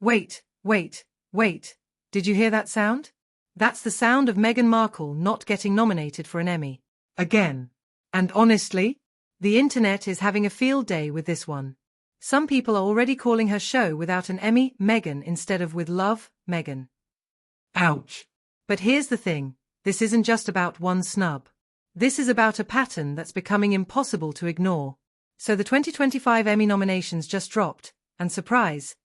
Wait. Did you hear that sound? That's the sound of Meghan Markle not getting nominated for an Emmy. Again. And honestly, the internet is having a field day with this one. Some people are already calling her show without an Emmy, Meghan, instead of with love, Meghan. Ouch. But here's the thing, this isn't just about one snub. This is about a pattern that's becoming impossible to ignore. So the 2025 Emmy nominations just dropped, and surprise,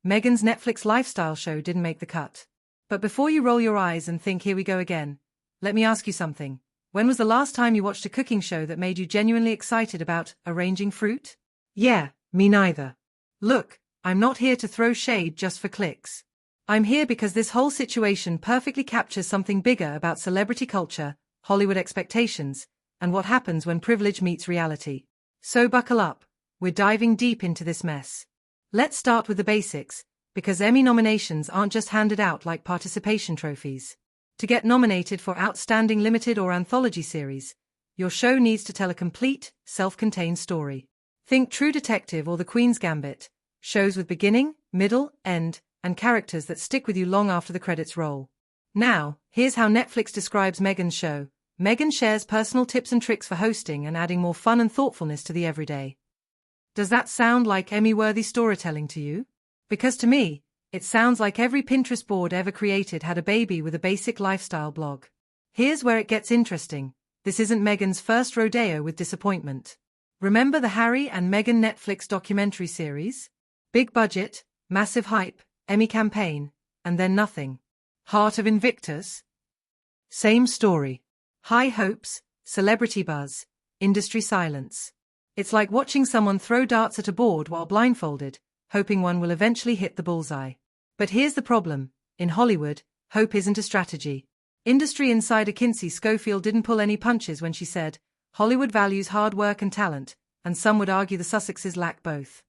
Meghan's Netflix lifestyle show didn't make the cut. But before you roll your eyes and think here we go again, let me ask you something. When was the last time you watched a cooking show that made you genuinely excited about arranging fruit? Yeah, me neither. Look, I'm not here to throw shade just for clicks. I'm here because this whole situation perfectly captures something bigger about celebrity culture, Hollywood expectations, and what happens when privilege meets reality. So buckle up, we're diving deep into this mess. Let's start with the basics, because Emmy nominations aren't just handed out like participation trophies. To get nominated for Outstanding Limited or Anthology Series, your show needs to tell a complete, self-contained story. Think True Detective or The Queen's Gambit, shows with beginning, middle, end, and characters that stick with you long after the credits roll. Now, here's how Netflix describes Meghan's show. Meghan shares personal tips and tricks for hosting and adding more fun and thoughtfulness to the everyday. Does that sound like Emmy-worthy storytelling to you? Because to me, it sounds like every Pinterest board ever created had a baby with a basic lifestyle blog. Here's where it gets interesting. This isn't Meghan's first rodeo with disappointment. Remember the Harry and Meghan Netflix documentary series? Big budget, massive hype, Emmy campaign, and then nothing. Heart of Invictus? Same story. High hopes, celebrity buzz, industry silence. It's like watching someone throw darts at a board while blindfolded, hoping one will eventually hit the bullseye. But here's the problem. In Hollywood, hope isn't a strategy. Industry insider Kinsey Schofield didn't pull any punches when she said, Hollywood values hard work and talent, and some would argue the Sussexes lack both.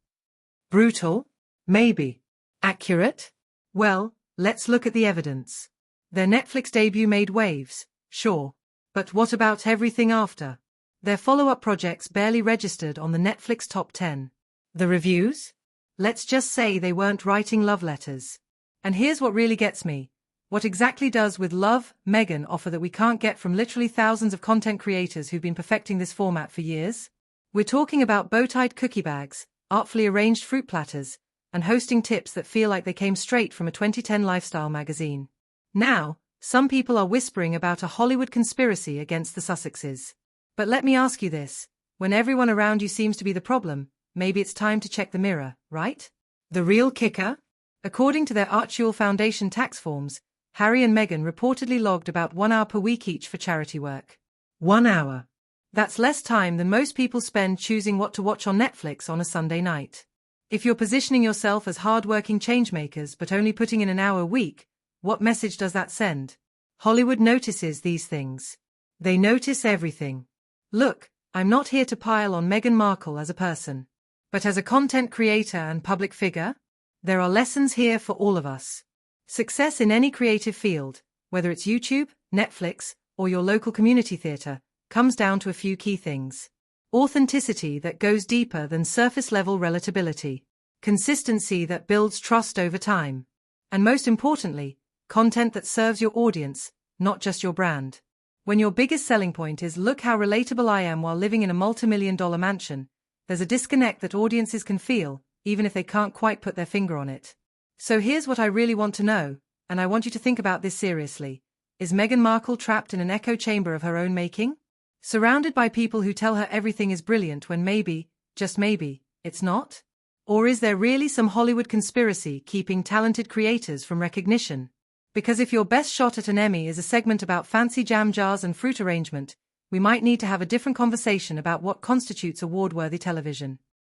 Brutal? Maybe. Accurate? Well, let's look at the evidence. Their Netflix debut made waves, sure. But what about everything after? Their follow-up projects barely registered on the Netflix top 10. The reviews? Let's just say they weren't writing love letters. And here's what really gets me. What exactly does With Love, Meghan offer that we can't get from literally thousands of content creators who've been perfecting this format for years? We're talking about bow-tied cookie bags, artfully arranged fruit platters, and hosting tips that feel like they came straight from a 2010 lifestyle magazine. Now, some people are whispering about a Hollywood conspiracy against the Sussexes. But let me ask you this, when everyone around you seems to be the problem, maybe it's time to check the mirror, right? The real kicker? According to their Archewell Foundation tax forms, Harry and Meghan reportedly logged about 1 hour per week each for charity work. 1 hour. That's less time than most people spend choosing what to watch on Netflix on a Sunday night. If you're positioning yourself as hard-working changemakers but only putting in an hour a week, what message does that send? Hollywood notices these things. They notice everything. Look, I'm not here to pile on Meghan Markle as a person. But as a content creator and public figure, there are lessons here for all of us. Success in any creative field, whether it's YouTube, Netflix, or your local community theater, comes down to a few key things. Authenticity that goes deeper than surface-level relatability. Consistency that builds trust over time. And most importantly, content that serves your audience, not just your brand. When your biggest selling point is look how relatable I am while living in a multi-million-dollar mansion, there's a disconnect that audiences can feel, even if they can't quite put their finger on it. So here's what I really want to know, and I want you to think about this seriously. Is Meghan Markle trapped in an echo chamber of her own making? Surrounded by people who tell her everything is brilliant when maybe, just maybe, it's not? Or is there really some Hollywood conspiracy keeping talented creators from recognition? Because if your best shot at an Emmy is a segment about fancy jam jars and fruit arrangement, we might need to have a different conversation about what constitutes award-worthy television.